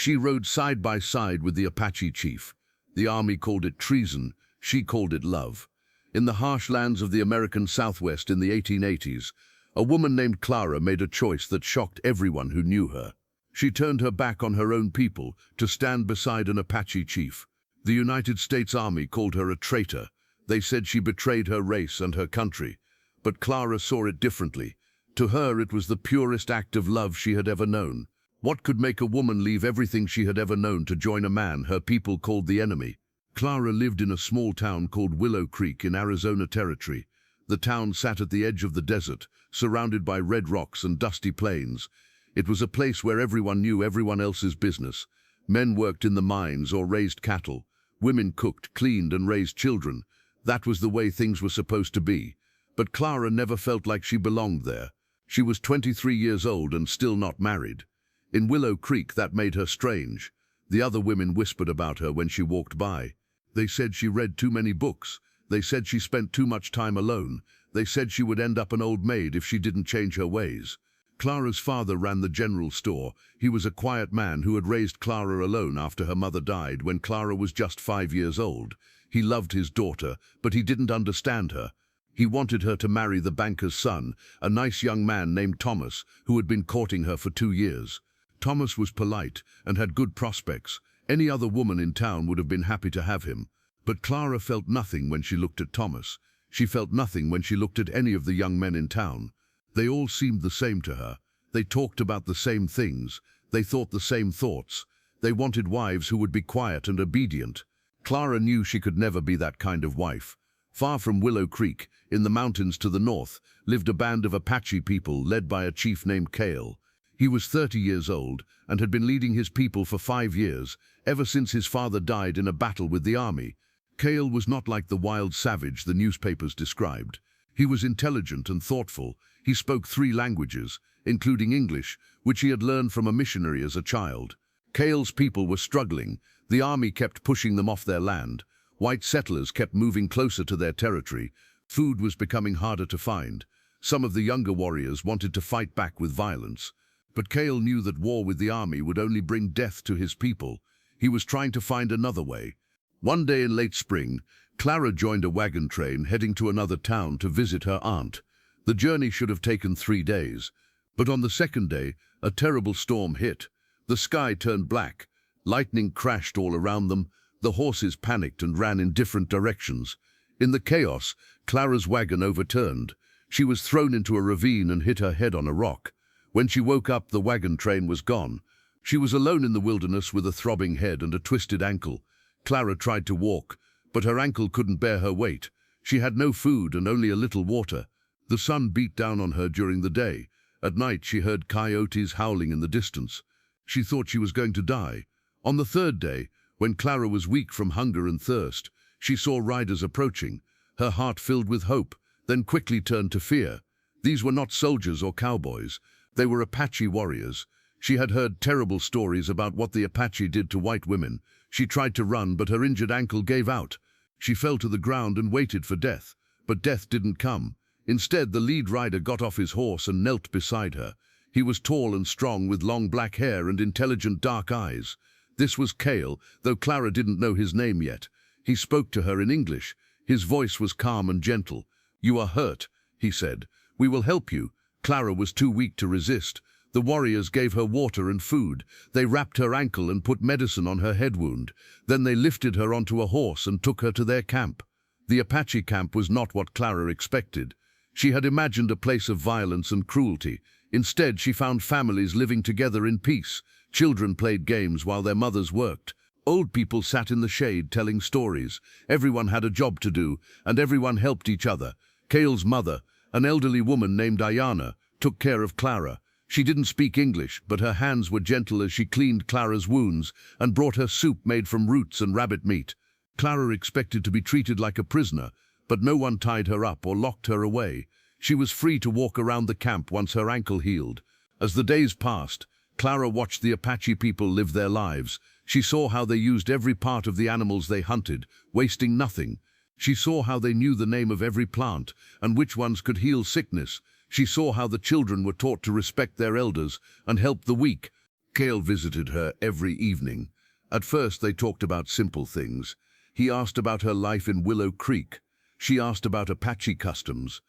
She rode side by side with the Apache chief. The army called it treason, she called it love. In the harsh lands of the American Southwest in the 1880s, a woman named Clara made a choice that shocked everyone who knew her. She turned her back on her own people to stand beside an Apache chief. The United States Army called her a traitor. They said she betrayed her race and her country. But Clara saw it differently. To her, it was the purest act of love she had ever known. What could make a woman leave everything she had ever known to join a man her people called the enemy? Clara lived in a small town called Willow Creek in Arizona Territory. The town sat at the edge of the desert, surrounded by red rocks and dusty plains. It was a place where everyone knew everyone else's business. Men worked in the mines or raised cattle. Women cooked, cleaned, and raised children. That was the way things were supposed to be. But Clara never felt like she belonged there. She was 23 years old and still not married. In Willow Creek, that made her strange. The other women whispered about her when she walked by. They said she read too many books. They said she spent too much time alone. They said she would end up an old maid if she didn't change her ways. Clara's father ran the general store. He was a quiet man who had raised Clara alone after her mother died when Clara was just 5 years old. He loved his daughter, but he didn't understand her. He wanted her to marry the banker's son, a nice young man named Thomas, who had been courting her for 2 years. Thomas was polite and had good prospects. Any other woman in town would have been happy to have him. But Clara felt nothing when she looked at Thomas. She felt nothing when she looked at any of the young men in town. They all seemed the same to her. They talked about the same things. They thought the same thoughts. They wanted wives who would be quiet and obedient. Clara knew she could never be that kind of wife. Far from Willow Creek, in the mountains to the north, lived a band of Apache people led by a chief named Kael. He was 30 years old and had been leading his people for 5 years, ever since his father died in a battle with the army. Kael was not like the wild savage the newspapers described. He was intelligent and thoughtful. He spoke 3 languages, including English, which he had learned from a missionary as a child. Kael's people were struggling. The army kept pushing them off their land. White settlers kept moving closer to their territory. Food was becoming harder to find. Some of the younger warriors wanted to fight back with violence. But Kael knew that war with the army would only bring death to his people. He was trying to find another way. One day in late spring, Clara joined a wagon train heading to another town to visit her aunt. The journey should have taken 3 days. But on the second day, a terrible storm hit. The sky turned black. Lightning crashed all around them. The horses panicked and ran in different directions. In the chaos, Clara's wagon overturned. She was thrown into a ravine and hit her head on a rock. When she woke up, the wagon train was gone. She was alone in the wilderness with a throbbing head and a twisted ankle. Clara tried to walk, but her ankle couldn't bear her weight. She had no food and only a little water. The sun beat down on her during the day. At night, she heard coyotes howling in the distance. She thought she was going to die. On the 3rd day, when Clara was weak from hunger and thirst, she saw riders approaching. Her heart filled with hope, then quickly turned to fear. These were not soldiers or cowboys. They were Apache warriors. She had heard terrible stories about what the Apache did to white women. She tried to run, but her injured ankle gave out. She fell to the ground and waited for death. But death didn't come. Instead, the lead rider got off his horse and knelt beside her. He was tall and strong with long black hair and intelligent dark eyes. This was Kael, though Clara didn't know his name yet. He spoke to her in English. His voice was calm and gentle. "You are hurt," he said. "We will help you." Clara was too weak to resist. The warriors gave her water and food. They wrapped her ankle and put medicine on her head wound. Then they lifted her onto a horse and took her to their camp. The Apache camp was not what Clara expected. She had imagined a place of violence and cruelty. Instead, she found families living together in peace. Children played games while their mothers worked. Old people sat in the shade telling stories. Everyone had a job to do, and everyone helped each other. Kael's mother, an elderly woman named Ayana, took care of Clara. She didn't speak English, but her hands were gentle as she cleaned Clara's wounds and brought her soup made from roots and rabbit meat. Clara expected to be treated like a prisoner, but no one tied her up or locked her away. She was free to walk around the camp once her ankle healed. As the days passed, Clara watched the Apache people live their lives. She saw how they used every part of the animals they hunted, wasting nothing. She saw how they knew the name of every plant and which ones could heal sickness. She saw how the children were taught to respect their elders and help the weak. Kael visited her every evening. At first they talked about simple things. He asked about her life in Willow Creek. She asked about Apache customs.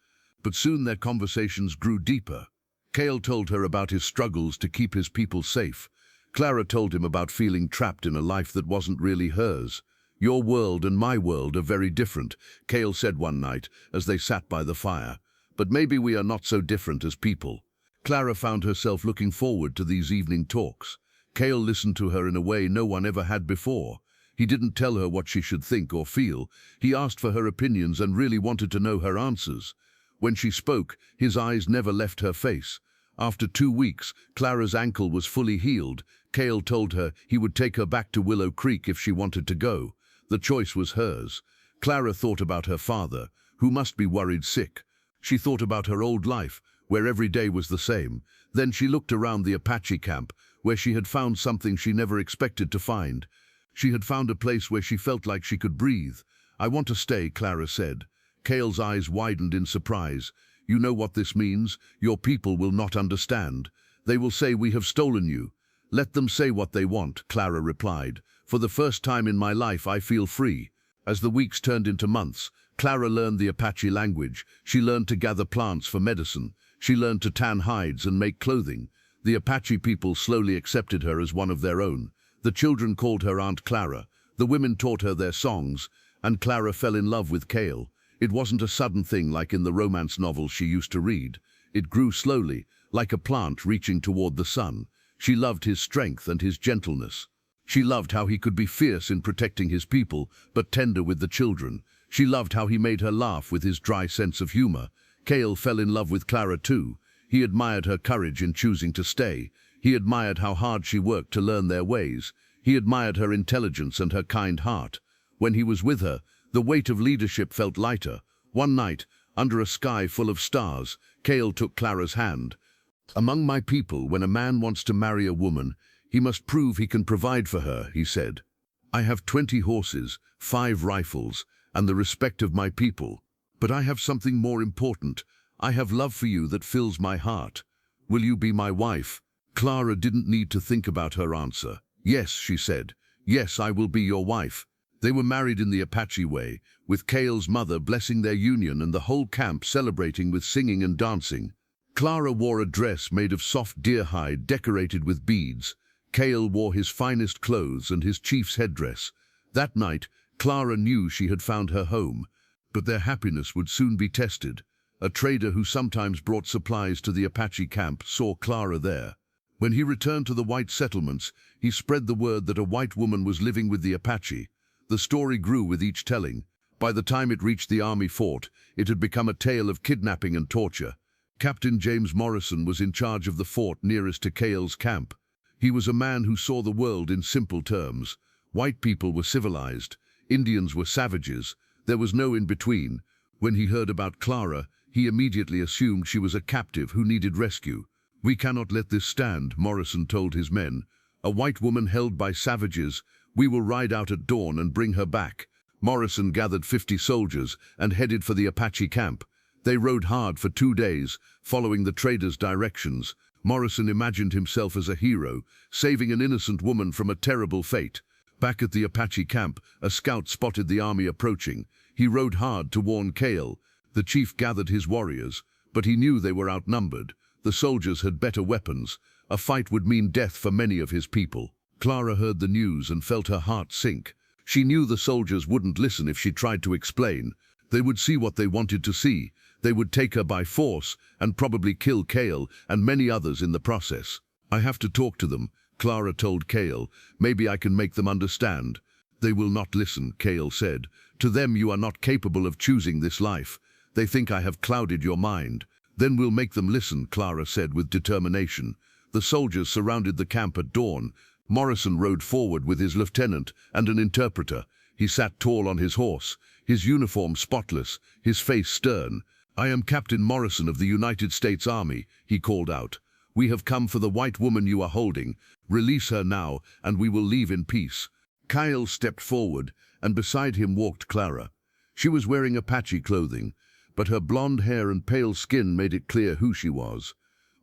But soon their conversations grew deeper. Kael told her about his struggles to keep his people safe. Clara told him about feeling trapped in a life that wasn't really hers. "Your world and my world are very different," Kael said one night as they sat by the fire. "But maybe we are not so different as people." Clara found herself looking forward to these evening talks. Kael listened to her in a way no one ever had before. He didn't tell her what she should think or feel. He asked for her opinions and really wanted to know her answers. When she spoke, his eyes never left her face. After 2 weeks, Clara's ankle was fully healed. Kael told her he would take her back to Willow Creek if she wanted to go. The choice was hers. Clara thought about her father, who must be worried sick. She thought about her old life, where every day was the same. Then she looked around the Apache camp, where she had found something she never expected to find. She had found a place where she felt like she could breathe. "I want to stay," Clara said. Kael's eyes widened in surprise. "You know what this means? Your people will not understand. They will say we have stolen you." "Let them say what they want," Clara replied. "For the first time in my life I feel free." As the weeks turned into months, Clara learned the Apache language. She learned to gather plants for medicine. She learned to tan hides and make clothing. The Apache people slowly accepted her as one of their own. The children called her Aunt Clara. The women taught her their songs, and Clara fell in love with Kael. It wasn't a sudden thing like in the romance novels she used to read. It grew slowly, like a plant reaching toward the sun. She loved his strength and his gentleness. She loved how he could be fierce in protecting his people, but tender with the children. She loved how he made her laugh with his dry sense of humor. Kael fell in love with Clara too. He admired her courage in choosing to stay. He admired how hard she worked to learn their ways. He admired her intelligence and her kind heart. When he was with her, the weight of leadership felt lighter. One night, under a sky full of stars, Kael took Clara's hand. "Among my people, when a man wants to marry a woman, he must prove he can provide for her," he said. "I have 20 horses, 5 rifles, and the respect of my people. But I have something more important. I have love for you that fills my heart. Will you be my wife?" Clara didn't need to think about her answer. "Yes," she said. "Yes, I will be your wife." They were married in the Apache way, with Kael's mother blessing their union and the whole camp celebrating with singing and dancing. Clara wore a dress made of soft deer hide decorated with beads. Kael wore his finest clothes and his chief's headdress. That night, Clara knew she had found her home, but their happiness would soon be tested. A trader who sometimes brought supplies to the Apache camp saw Clara there. When he returned to the white settlements, he spread the word that a white woman was living with the Apache. The story grew with each telling. By the time it reached the army fort, it had become a tale of kidnapping and torture. Captain James Morrison was in charge of the fort nearest to Kael's camp. He was a man who saw the world in simple terms. White people were civilized. Indians were savages. There was no in-between. When he heard about Clara, he immediately assumed she was a captive who needed rescue. "We cannot let this stand," Morrison told his men. "A white woman held by savages. We will ride out at dawn and bring her back." Morrison gathered 50 soldiers and headed for the Apache camp. They rode hard for 2 days, following the trader's directions. Morrison imagined himself as a hero, saving an innocent woman from a terrible fate. Back at the Apache camp, a scout spotted the army approaching. He rode hard to warn Kael. The chief gathered his warriors, but he knew they were outnumbered. The soldiers had better weapons. A fight would mean death for many of his people. Clara heard the news and felt her heart sink. She knew the soldiers wouldn't listen if she tried to explain. They would see what they wanted to see. They would take her by force and probably kill Kael and many others in the process. "I have to talk to them," Clara told Kael. "Maybe I can make them understand." "They will not listen," Kael said. "To them you are not capable of choosing this life. They think I have clouded your mind." "Then we'll make them listen," Clara said with determination. The soldiers surrounded the camp at dawn. Morrison rode forward with his lieutenant and an interpreter. He sat tall on his horse, his uniform spotless, his face stern. "I am Captain Morrison of the United States Army," he called out. "We have come for the white woman you are holding. Release her now, and we will leave in peace." Kael stepped forward, and beside him walked Clara. She was wearing Apache clothing, but her blonde hair and pale skin made it clear who she was.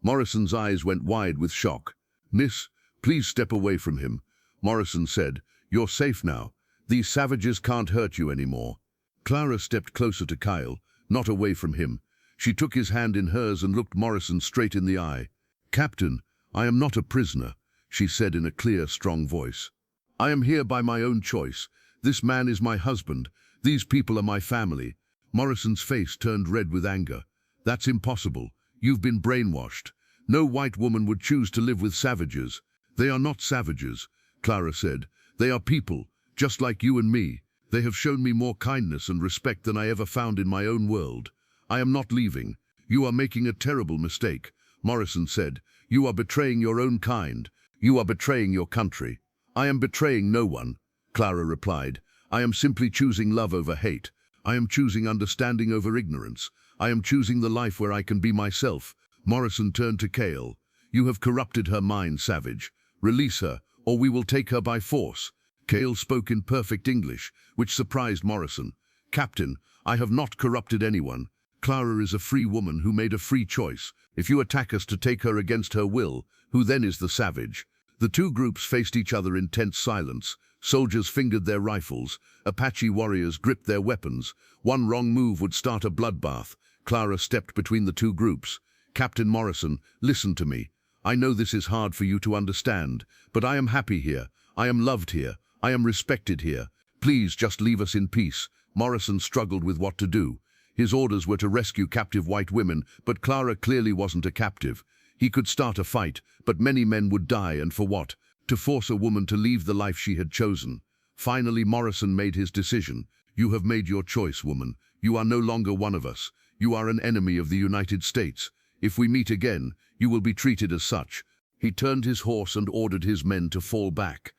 Morrison's eyes went wide with shock. "Miss, Please step away from him. Morrison said, "You're safe now. These savages can't hurt you anymore." Clara stepped closer to Kael, not away from him. She took his hand in hers and looked Morrison straight in the eye. "Captain, I am not a prisoner," she said in a clear, strong voice. "I am here by my own choice. This man is my husband. These people are my family." Morrison's face turned red with anger. "That's impossible. You've been brainwashed. No white woman would choose to live with savages." "They are not savages," Clara said. "They are people, just like you and me. They have shown me more kindness and respect than I ever found in my own world. I am not leaving." "You are making a terrible mistake," Morrison said. "You are betraying your own kind. You are betraying your country." "I am betraying no one," Clara replied. "I am simply choosing love over hate. I am choosing understanding over ignorance. I am choosing the life where I can be myself." Morrison turned to Kael. "You have corrupted her mind, savage. Release her, or we will take her by force." Kael spoke in perfect English, which surprised Morrison. "Captain, I have not corrupted anyone. Clara is a free woman who made a free choice. If you attack us to take her against her will, who then is the savage?" The two groups faced each other in tense silence. Soldiers fingered their rifles. Apache warriors gripped their weapons. One wrong move would start a bloodbath. Clara stepped between the two groups. "Captain Morrison, listen to me. I know this is hard for you to understand, but I am happy here. I am loved here. I am respected here. Please just leave us in peace." Morrison struggled with what to do. His orders were to rescue captive white women, but Clara clearly wasn't a captive. He could start a fight, but many men would die, and for what? To force a woman to leave the life she had chosen. Finally, Morrison made his decision. "You have made your choice, woman. You are no longer one of us. You are an enemy of the United States. If we meet again, you will be treated as such." He turned his horse and ordered his men to fall back.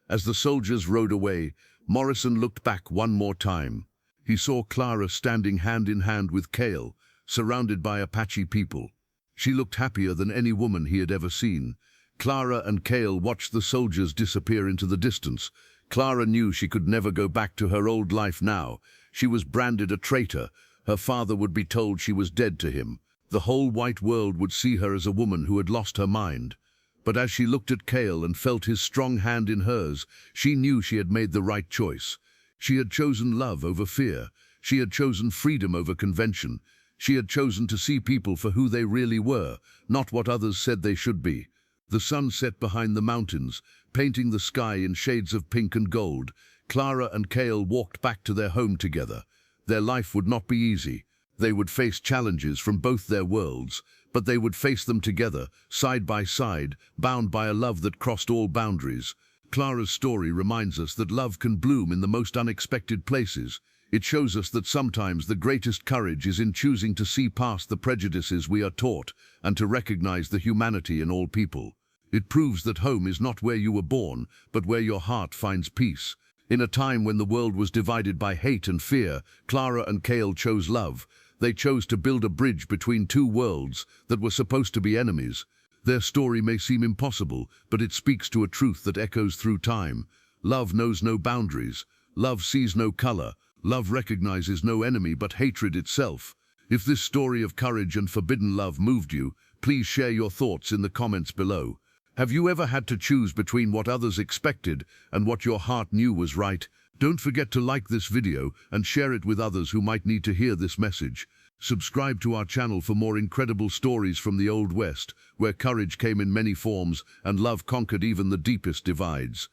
As the soldiers rode away, Morrison looked back one more time. He saw Clara standing hand in hand with Kael, surrounded by Apache people. She looked happier than any woman he had ever seen. Clara and Kael watched the soldiers disappear into the distance. Clara knew she could never go back to her old life now. She was branded a traitor. Her father would be told she was dead to him. The whole white world would see her as a woman who had lost her mind. But as she looked at Kael and felt his strong hand in hers, she knew she had made the right choice. She had chosen love over fear. She had chosen freedom over convention. She had chosen to see people for who they really were, not what others said they should be. The sun set behind the mountains, painting the sky in shades of pink and gold. Clara and Kael walked back to their home together. Their life would not be easy. They would face challenges from both their worlds, but they would face them together, side by side, bound by a love that crossed all boundaries. Clara's story reminds us that love can bloom in the most unexpected places. It shows us that sometimes the greatest courage is in choosing to see past the prejudices we are taught and to recognize the humanity in all people. It proves that home is not where you were born, but where your heart finds peace. In a time when the world was divided by hate and fear, Clara and Kael chose love. They chose to build a bridge between two worlds that were supposed to be enemies. Their story may seem impossible, but it speaks to a truth that echoes through time. Love knows no boundaries. Love sees no color. Love recognizes no enemy but hatred itself. If this story of courage and forbidden love moved you, please share your thoughts in the comments below. Have you ever had to choose between what others expected and what your heart knew was right? Don't forget to like this video and share it with others who might need to hear this message. Subscribe to our channel for more incredible stories from the Old West, where courage came in many forms and love conquered even the deepest divides.